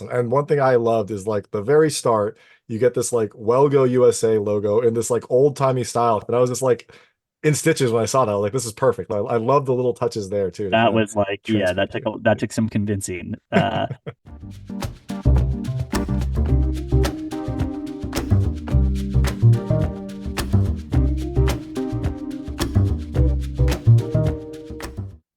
And one thing I loved is like the very start, you get this like Well Go USA logo in this like old timey style. And I was just like in stitches when I saw that. Like, this is perfect. I love the little touches there too to That kind of was like, yeah, transport you. that took some convincing.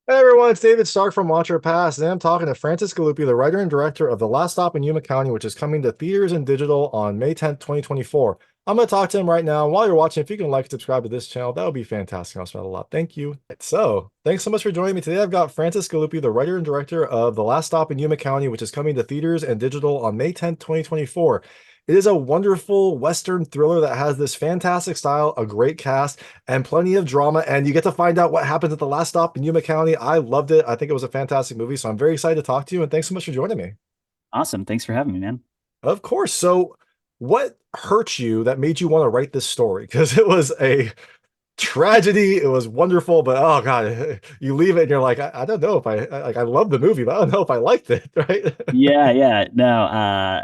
Hey everyone, it's David Stark from Watcher Pass, and I'm talking to Francis Gallupi, the writer and director of The Last Stop in Yuma County, which is coming to theaters and digital on May 10th, 2024. I'm going to talk to him right now. While you're watching, if you can like and subscribe to this channel, that would be fantastic. I'll spend a lot. Thank you. So, thanks so much for joining me today. I've got Francis Gallupi, the writer and director of The Last Stop in Yuma County, which is coming to theaters and digital on May 10th, 2024. It is a wonderful Western thriller that has this fantastic style, a great cast, and plenty of drama. And you get to find out what happens at the last stop in Yuma County. I loved it. I think it was a fantastic movie. So I'm very excited to talk to you. And thanks so much for joining me. Awesome. Thanks for having me, man. Of course. So, what hurt you that made you want to write this story? Because it was a tragedy. It was wonderful, but oh God, you leave it and you're like, I don't know if like I love the movie, but I don't know if I liked it, right? Yeah, yeah. No,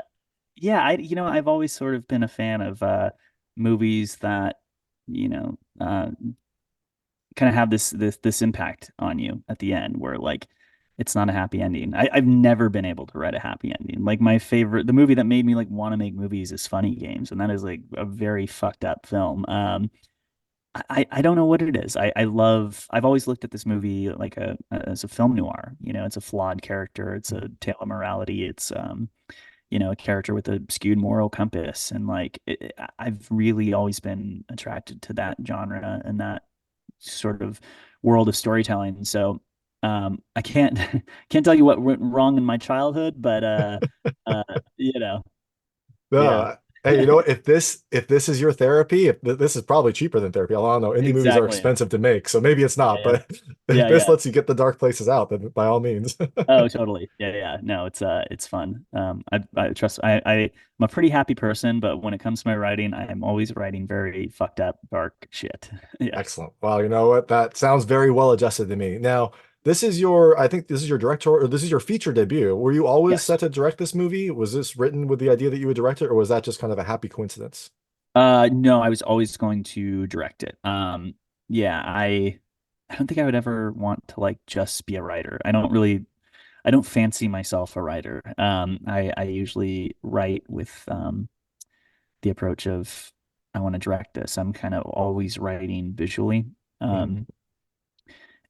yeah, I've always sort of been a fan of movies that, you know, kind of have this impact on you at the end where like it's not a happy ending. I've never been able to write a happy ending. Like the movie that made me like want to make movies is Funny Games, and that is like a very fucked up film. I don't know what it is. I've always looked at this movie like as a film noir. You know, it's a flawed character. It's a tale of morality. It's a character with a skewed moral compass. And like I've really always been attracted to that genre and that sort of world of storytelling. So I can't can't tell you what went wrong in my childhood, but uh you know, yeah. No, hey, you know what? If this is your therapy, if this is probably cheaper than therapy. I don't know. Indie movies are Exactly. expensive to make, so maybe it's Yeah, not. yeah. But if Yeah, this yeah. lets you get the dark places out, then by all means. Oh, totally. Yeah, yeah. No, it's fun. I trust I'm a pretty happy person, but when it comes to my writing, I am always writing very fucked up, dark shit. Yeah. Excellent. Well, you know what? That sounds very well adjusted to me. Now, I think this is your director, or this is your feature debut. Were you always Yes. set to direct this movie? Was this written with the idea that you would direct it, or was that just kind of a happy coincidence? No, I was always going to direct it. Yeah, I don't think I would ever want to like just be a writer. I don't fancy myself a writer. I usually write with the approach of I want to direct this. I'm kind of always writing visually. Hmm. Um,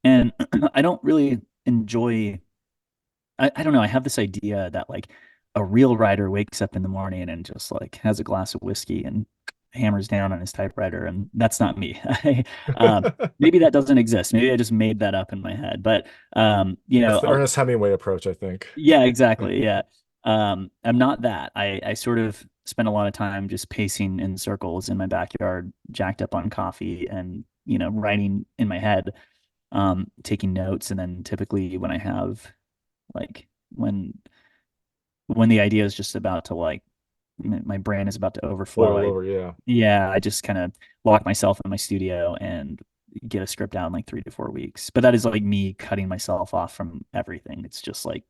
and I don't really enjoy I don't know, I have this idea that like a real writer wakes up in the morning and just like has a glass of whiskey and hammers down on his typewriter, and that's not me. Maybe that doesn't exist. Maybe I just made that up in my head. But That's the Ernest Hemingway approach, I think. yeah, exactly. Yeah. I'm not that. I sort of spend a lot of time just pacing in circles in my backyard, jacked up on coffee and, writing in my head, taking notes. And then typically when I have like when the idea is just about to like my brain is about to overflow, Boil I over, yeah. yeah, I just kind of lock myself in my studio and get a script out in like 3 to 4 weeks. But that is like me cutting myself off from everything. It's just like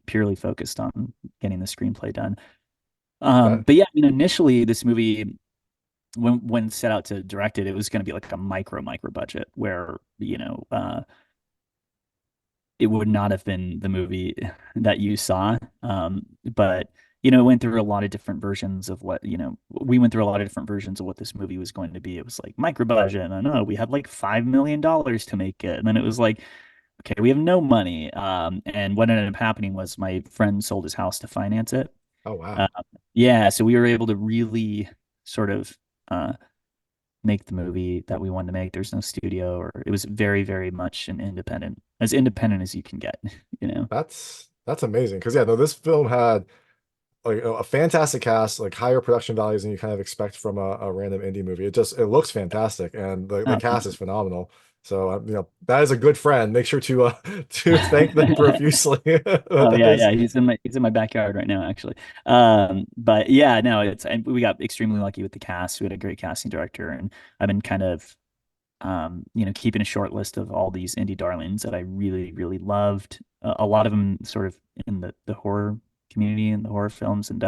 purely focused on getting the screenplay done. That But yeah, initially this movie, when set out to direct it, it was going to be like a micro budget where it would not have been the movie that you saw. But it went through a lot of different versions of what we went through a lot of different versions of what this movie was going to be. It was like micro budget, and I know we had like $5 million to make it, and then it was like, okay, we have no money. And what ended up happening was my friend sold his house to finance it. Oh wow. Uh, yeah, so we were able to really sort of uh, make the movie that we wanted to make. There's no studio, or it was very, very much as independent as you can get, you know? That's amazing. Because yeah, no, this film had like a fantastic cast, like higher production values than you kind of expect from a random indie movie. It looks fantastic, and the Oh, cast thank is phenomenal. So that is a good friend. Make sure to to thank them you. profusely. Oh That yeah, is yeah. He's in my backyard right now, actually. But yeah, no, and we got extremely lucky with the cast. We had a great casting director, and I've been kind of keeping a short list of all these indie darlings that I really, really loved. A lot of them sort of in the horror. community and the horror films. And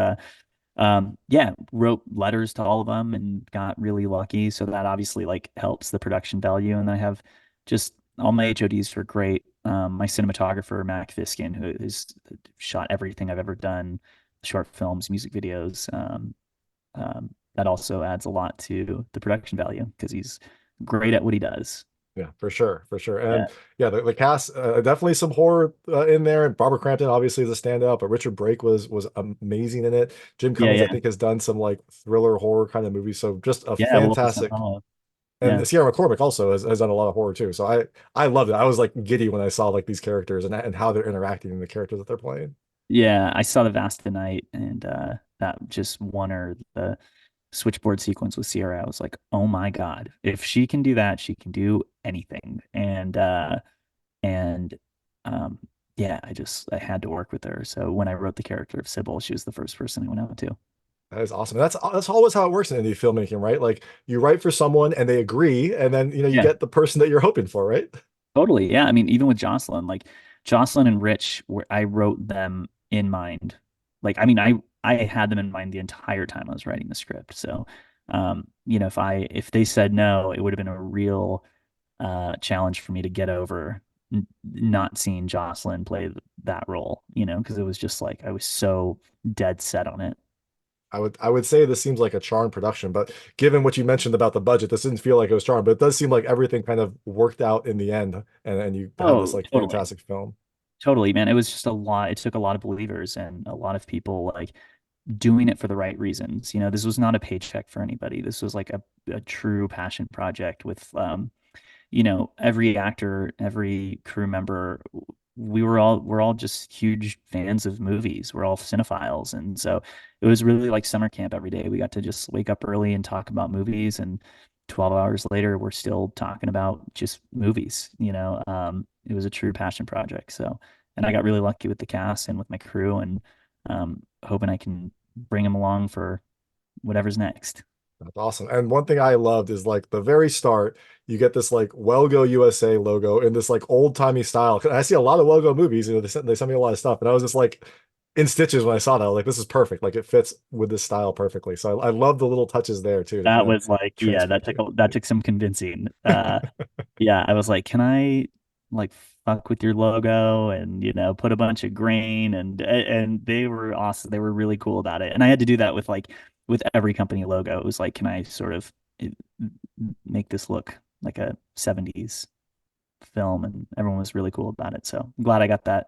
yeah, wrote letters to all of them and got really lucky. So that obviously like helps the production value. And then I have just all my HODs are great. My cinematographer, Mac Fiskin, who has shot everything I've ever done, short films, music videos. That also adds a lot to the production value because he's great at what he does. Yeah, for sure, for sure. Yeah. And yeah, the cast definitely some horror in there. And Barbara Crampton obviously is a standout, but Richard Brake was amazing in it. Jim Yeah. Cummings, I Yeah. think, has done some like thriller horror kind of movies. So just a Yeah. Wolf of fantastic. Hollow. Yeah. And Sierra McCormick also has done a lot of horror too. So I loved it. I was like giddy when I saw like these characters and how they're interacting and the characters that they're playing. Yeah. I saw the Vast Night and that just won her the switchboard sequence with Sierra. I was like, oh my God, if she can do that, she can do anything. And um yeah, I had to work with her. So when I wrote the character of Sybil, she was the first person I went out to. That is awesome. That's always how it works in indie filmmaking, right? Like you write for someone and they agree, and then you Yeah. get the person that you're hoping for, right? Totally. Yeah. I mean, even with Jocelyn, like Jocelyn and Rich, I wrote them in mind. Like, I mean, I had them in mind the entire time I was writing the script. So, if they said no, it would have been a real challenge for me to get over not seeing Jocelyn play that role, because it was just like I was so dead set on it. I would say this seems like a charmed production, but given what you mentioned about the budget, this didn't feel like it was charmed, but it does seem like everything kind of worked out in the end, and you have this Oh, like totally. fantastic film. Totally, man. It was just a lot. It took a lot of believers and a lot of people like doing it for the right reasons. This was not a paycheck for anybody. This was like a true passion project with every actor, every crew member, we're all just huge fans of movies. We're all cinephiles. And so it was really like summer camp every day. We got to just wake up early and talk about movies, and 12 hours later we're still talking about just movies. It was a true passion project. So, and I got really lucky with the cast and with my crew, and hoping I can bring them along for whatever's next. That's awesome. And one thing I loved is like the very start, you get this like Welgo USA logo in this like old-timey style. 'Cause I see a lot of Welgo movies, they send me a lot of stuff, and I was just like in stitches when I saw that. Like this is perfect. Like it fits with this style perfectly. So I love the little touches there too to kind That of was like, yeah, transport you. that took some convincing. Yeah, I was like, can I like fuck with your logo and put a bunch of grain, and they were awesome. They were really cool about it. And I had to do that with with every company logo. It was like, can I sort of make this look like a 70s film? And everyone was really cool about it. So I'm glad I got that.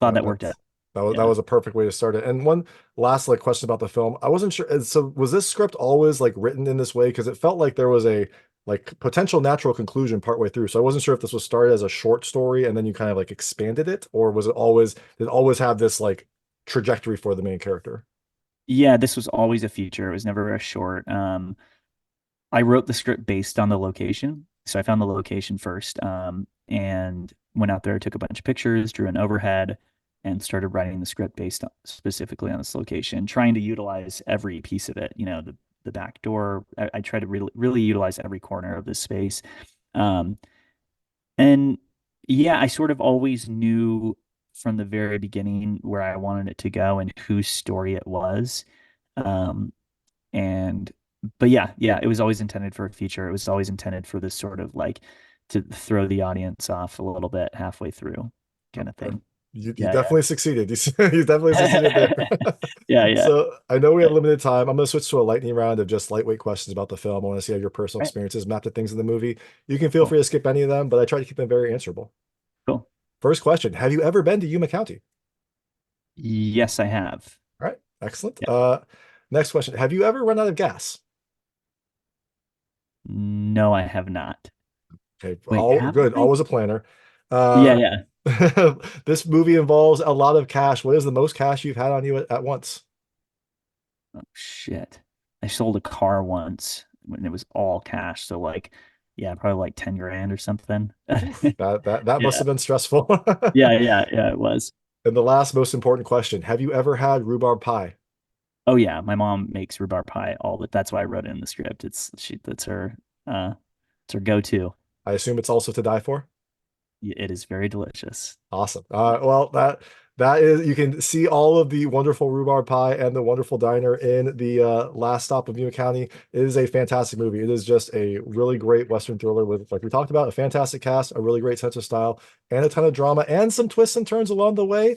Glad That, that worked out. that's that Yeah. was a perfect way to start it. And one last like question about the film. I wasn't sure. So was this script always like written in this way? Because it felt like there was a like potential natural conclusion partway through. So I wasn't sure if this was started as a short story and then you kind of like expanded it, or was it always did it always have this like trajectory for the main character? Yeah, this was always a feature. It was never a short. I wrote the script based on the location. So I found the location first, and went out there, took a bunch of pictures, drew an overhead, and started writing the script based specifically on this location, trying to utilize every piece of it. The back door. I try to really utilize every corner of this space. Um, and yeah, I sort of always knew from the very beginning where I wanted it to go and whose story it was. Um, and but yeah, it was always intended for a feature. It was always intended for this sort of like to throw the audience off a little bit halfway through kind of Or thing. you Yeah, definitely succeeded. You definitely succeeded there. yeah. Yeah, yeah. So I know we Yeah. have limited time. I'm going to switch to a lightning round of just lightweight questions about the film. I want to see how your personal Right. experiences map to things in the movie. You can feel Cool. free to skip any of them, but I try to keep them very answerable. Cool. First question: have you ever been to Yuma County? Yes, I have. All right, excellent. Yeah. Next question: have you ever run out of gas? No, I have not. Okay, Wait, all have good. I? Always a planner. Yeah, Uh, yeah. this movie involves a lot of cash. What is the most cash you've had on you at once? Oh shit. I sold a car once when it was all cash. So like, yeah, probably like 10 grand or something. Oof, that must Yeah. have been stressful. Yeah, it was. And the last most important question: have you ever had rhubarb pie? Oh yeah, my mom makes rhubarb pie all the that's why I wrote it in the script. That's her uh it's her go-to. I assume it's also to die for. It is very delicious. Awesome. Well, That is, you can see all of the wonderful rhubarb pie and the wonderful diner in the last stop of Yuma County. It is a fantastic movie. It is just a really great Western thriller with, like we talked about, a fantastic cast, a really great sense of style, and a ton of drama and some twists and turns along the way.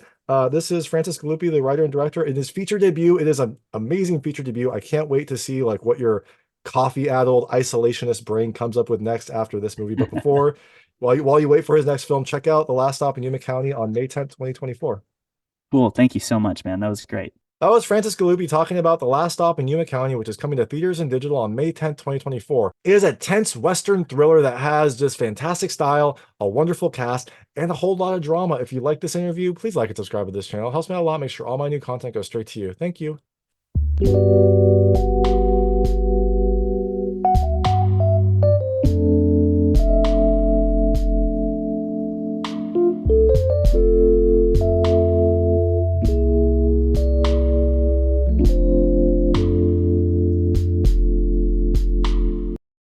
This is Francis Gallupi, the writer and director. In his feature debut, it is an amazing feature debut. I can't wait to see like what your coffee-addled isolationist brain comes up with next after this movie. But before, while you wait for his next film, check out The Last Stop in Yuma County on May 10th, 2024. Cool. Thank you so much, man. That was great. That was Francis Gallupi talking about The Last Stop in Yuma County, which is coming to theaters and digital on May 10th, 2024. It is a tense Western thriller that has just fantastic style, a wonderful cast, and a whole lot of drama. If you like this interview, please like and subscribe to this channel. It helps me out a lot. Make sure all my new content goes straight to you. Thank you.